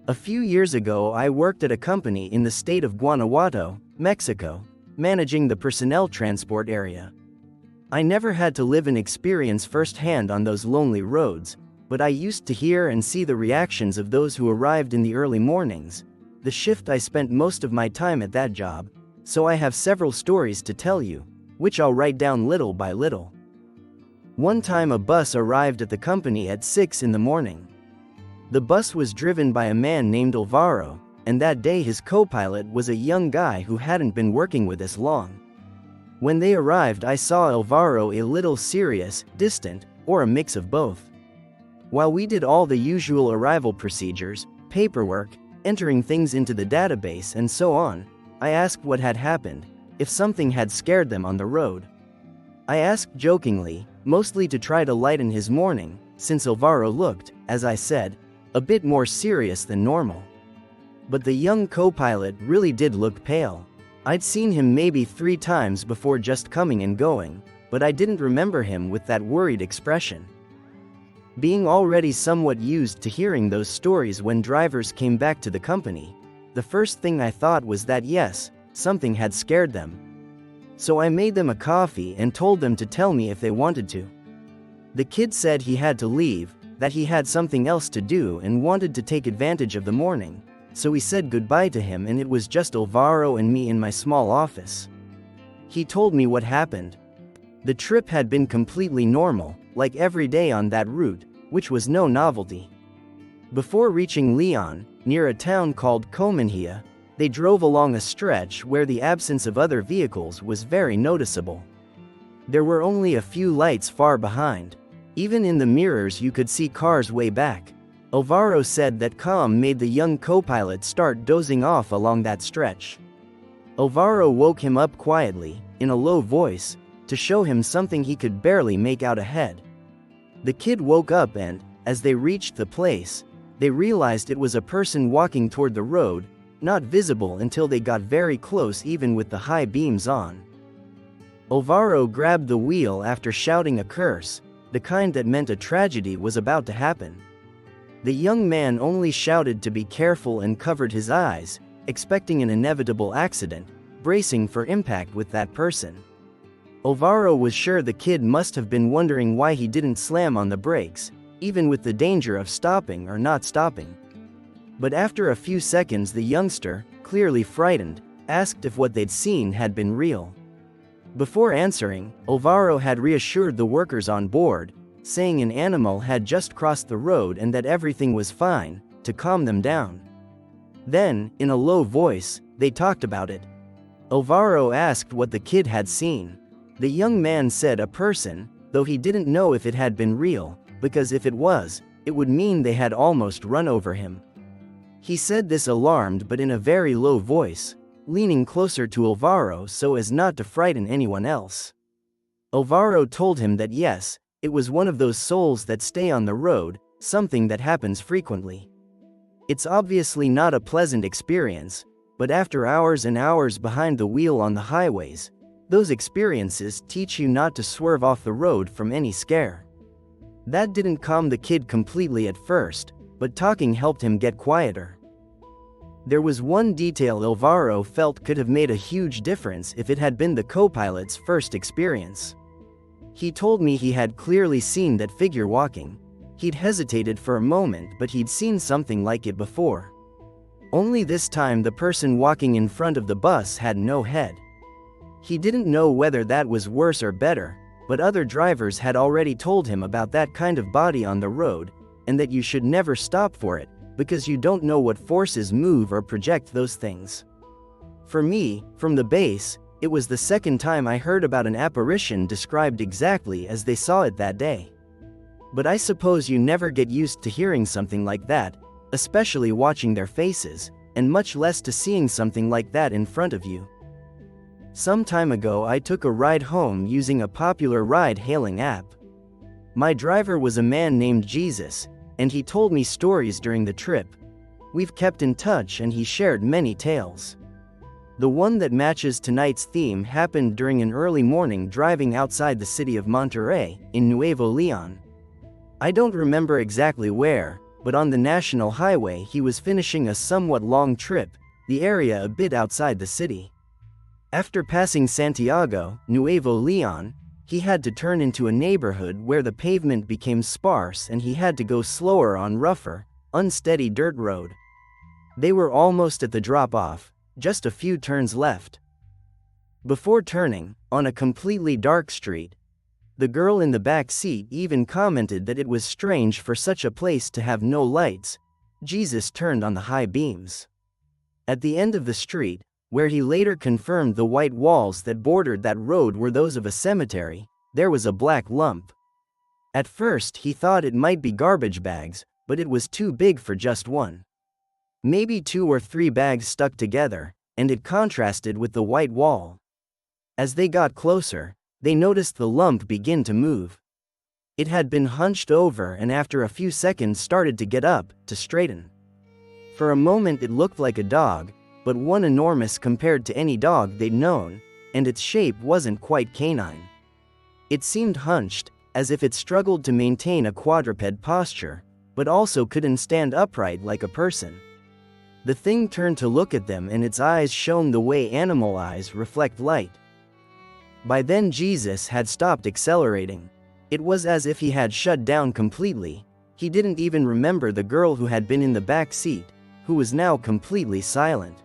A few years ago, I worked at a company in the state of Guanajuato, Mexico, managing the personnel transport area. I never had to live and experience firsthand on those lonely roads, but I used to hear and see the reactions of those who arrived in the early mornings. The shift I spent most of my time at that job, so I have several stories to tell you, which I'll write down little by little. One time a bus arrived at the company at 6 in the morning. The bus was driven by a man named Alvaro, and that day his co-pilot was a young guy who hadn't been working with us long. When they arrived, I saw Alvaro a little serious, distant, or a mix of both. While we did all the usual arrival procedures, paperwork, entering things into the database and so on, I asked what had happened, if something had scared them on the road. I asked jokingly, mostly to try to lighten his morning, since Alvaro looked, as I said, a bit more serious than normal. But the young co-pilot really did look pale. I'd seen him maybe 3 times before just coming and going, but I didn't remember him with that worried expression. Being already somewhat used to hearing those stories when drivers came back to the company, the first thing I thought was that yes, something had scared them. So I made them a coffee and told them to tell me if they wanted to. The kid said he had to leave, that he had something else to do and wanted to take advantage of the morning, so we said goodbye to him and it was just Alvaro and me in my small office. He told me what happened. The trip had been completely normal, like every day on that route, which was no novelty. Before reaching Leon, near a town called Cominhia, they drove along a stretch where the absence of other vehicles was very noticeable. There were only a few lights far behind. Even in the mirrors you could see cars way back. Alvaro said that calm made the young co-pilot start dozing off along that stretch. Alvaro woke him up quietly, in a low voice, to show him something he could barely make out ahead. The kid woke up and, as they reached the place, they realized it was a person walking toward the road, not visible until they got very close even with the high beams on. Alvaro grabbed the wheel after shouting a curse, the kind that meant a tragedy was about to happen. The young man only shouted to be careful and covered his eyes, expecting an inevitable accident, bracing for impact with that person. Alvaro was sure the kid must have been wondering why he didn't slam on the brakes, even with the danger of stopping or not stopping. But after a few seconds the youngster, clearly frightened, asked if what they'd seen had been real. Before answering, Alvaro had reassured the workers on board, saying an animal had just crossed the road and that everything was fine, to calm them down. Then, in a low voice, they talked about it. Alvaro asked what the kid had seen. The young man said a person, though he didn't know if it had been real, because if it was, it would mean they had almost run over him. He said this alarmed but in a very low voice, leaning closer to Alvaro so as not to frighten anyone else. Alvaro told him that yes, it was one of those souls that stay on the road, something that happens frequently. It's obviously not a pleasant experience, but after hours and hours behind the wheel on the highways, those experiences teach you not to swerve off the road from any scare. That didn't calm the kid completely at first, but talking helped him get quieter. There was one detail Alvaro felt could have made a huge difference if it had been the co-pilot's first experience. He told me he had clearly seen that figure walking. He'd hesitated for a moment but he'd seen something like it before. Only this time the person walking in front of the bus had no head. He didn't know whether that was worse or better, but other drivers had already told him about that kind of body on the road, and that you should never stop for it, because you don't know what forces move or project those things. For me, from the base, it was the second time I heard about an apparition described exactly as they saw it that day. But I suppose you never get used to hearing something like that, especially watching their faces, and much less to seeing something like that in front of you. Some time ago I took a ride home using a popular ride-hailing app. My driver was a man named Jesus, and he told me stories during the trip. We've kept in touch and he shared many tales. The one that matches tonight's theme happened during an early morning driving outside the city of Monterrey, in Nuevo Leon. I don't remember exactly where, but on the national highway he was finishing a somewhat long trip, the area a bit outside the city. After passing Santiago, Nuevo Leon, he had to turn into a neighborhood where the pavement became sparse and he had to go slower on rougher, unsteady dirt road. They were almost at the drop-off, just a few turns left. Before turning, on a completely dark street, the girl in the back seat even commented that it was strange for such a place to have no lights. Jesus turned on the high beams. At the end of the street, where he later confirmed the white walls that bordered that road were those of a cemetery, there was a black lump. At first he thought it might be garbage bags, but it was too big for just one. Maybe 2 or 3 bags stuck together, and it contrasted with the white wall. As they got closer, they noticed the lump begin to move. It had been hunched over and after a few seconds started to get up, to straighten. For a moment it looked like a dog, but one enormous compared to any dog they'd known, and its shape wasn't quite canine. It seemed hunched, as if it struggled to maintain a quadruped posture, but also couldn't stand upright like a person. The thing turned to look at them and its eyes shone the way animal eyes reflect light. By then Jesus had stopped accelerating. It was as if he had shut down completely. He didn't even remember the girl who had been in the back seat, who was now completely silent.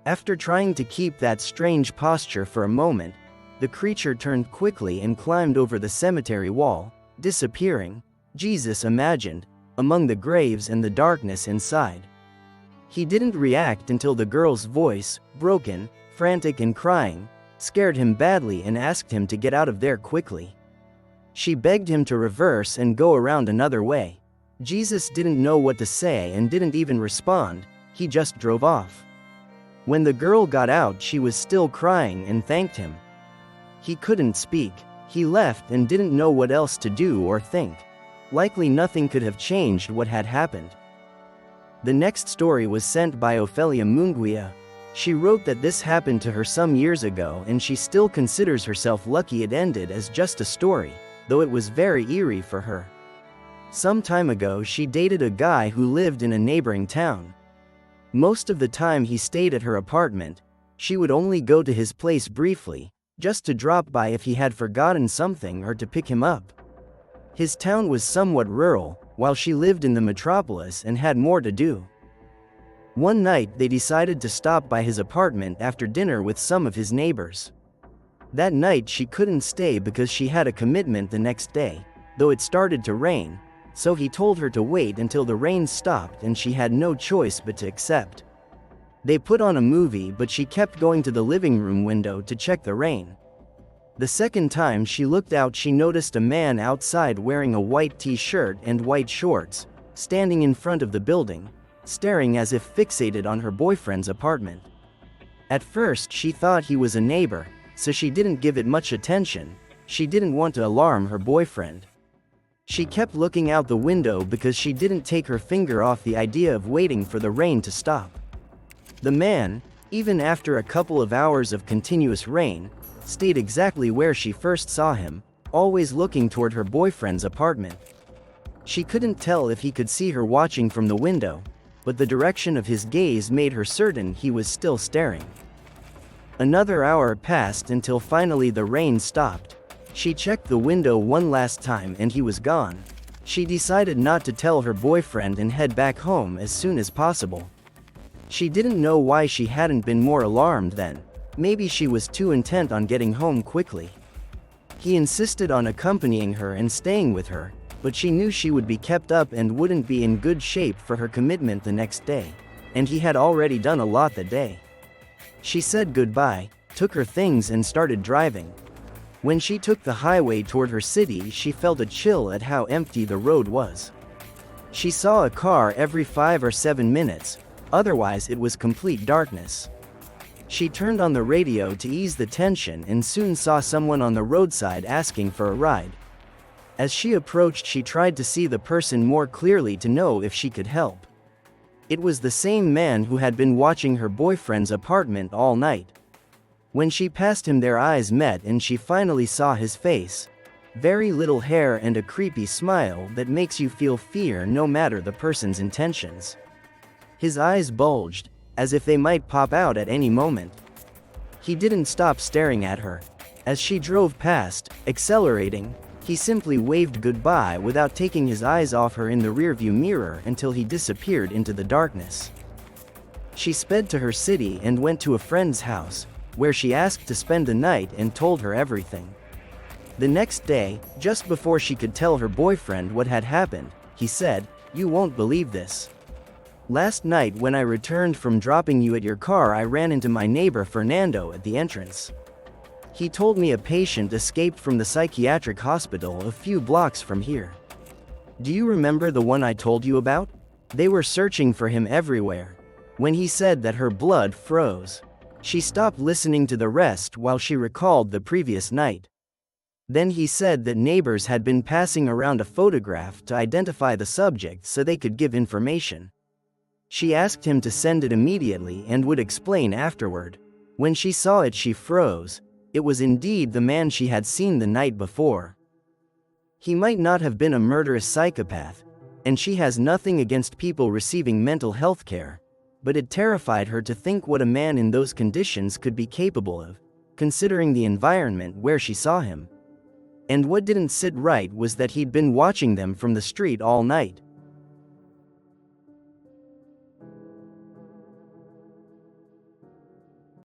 After trying to keep that strange posture for a moment, the creature turned quickly and climbed over the cemetery wall, disappearing, Jesus imagined, among the graves and the darkness inside. He didn't react until the girl's voice, broken, frantic and crying, scared him badly and asked him to get out of there quickly. She begged him to reverse and go around another way. Jesus didn't know what to say and didn't even respond, he just drove off. When the girl got out she was still crying and thanked him. He couldn't speak, he left and didn't know what else to do or think. Likely nothing could have changed what had happened. The next story was sent by Ofelia Munguia. She wrote that this happened to her some years ago and she still considers herself lucky it ended as just a story, though it was very eerie for her. Some time ago she dated a guy who lived in a neighboring town. Most of the time he stayed at her apartment. She would only go to his place briefly, just to drop by if he had forgotten something or to pick him up. His town was somewhat rural, while she lived in the metropolis and had more to do. One night they decided to stop by his apartment after dinner with some of his neighbors. That night she couldn't stay because she had a commitment the next day, though it started to rain, so he told her to wait until the rain stopped and she had no choice but to accept. They put on a movie but she kept going to the living room window to check the rain. The second time she looked out she noticed a man outside wearing a white t-shirt and white shorts, standing in front of the building, staring as if fixated on her boyfriend's apartment. At first she thought he was a neighbor, so she didn't give it much attention. She didn't want to alarm her boyfriend. She kept looking out the window because she didn't take her finger off the idea of waiting for the rain to stop. The man, even after a couple of hours of continuous rain, stayed exactly where she first saw him, always looking toward her boyfriend's apartment. She couldn't tell if he could see her watching from the window, but the direction of his gaze made her certain he was still staring. Another hour passed until finally the rain stopped. She checked the window one last time and he was gone. She decided not to tell her boyfriend and head back home as soon as possible. She didn't know why she hadn't been more alarmed then. Maybe she was too intent on getting home quickly. He insisted on accompanying her and staying with her, but she knew she would be kept up and wouldn't be in good shape for her commitment the next day, and he had already done a lot that day. She said goodbye, took her things and started driving. When she took the highway toward her city she felt a chill at how empty the road was. She saw a car every 5 or 7 minutes, otherwise it was complete darkness. She turned on the radio to ease the tension and soon saw someone on the roadside asking for a ride. As she approached she tried to see the person more clearly to know if she could help. It was the same man who had been watching her boyfriend's apartment all night. When she passed him their eyes met and she finally saw his face. Very little hair and a creepy smile that makes you feel fear no matter the person's intentions. His eyes bulged, as if they might pop out at any moment. He didn't stop staring at her. As she drove past, accelerating, he simply waved goodbye without taking his eyes off her in the rearview mirror until he disappeared into the darkness. She sped to her city and went to a friend's house, where she asked to spend the night and told her everything. The next day, just before she could tell her boyfriend what had happened, he said, "You won't believe this. Last night when I returned from dropping you at your car, I ran into my neighbor Fernando at the entrance. He told me a patient escaped from the psychiatric hospital a few blocks from here. Do you remember the one I told you about? They were searching for him everywhere." When he said that, her blood froze. She stopped listening to the rest while she recalled the previous night. Then he said that neighbors had been passing around a photograph to identify the subject so they could give information. She asked him to send it immediately and would explain afterward. When she saw it, she froze. It was indeed the man she had seen the night before. He might not have been a murderous psychopath, and she has nothing against people receiving mental health care, but it terrified her to think what a man in those conditions could be capable of, considering the environment where she saw him. And what didn't sit right was that he'd been watching them from the street all night.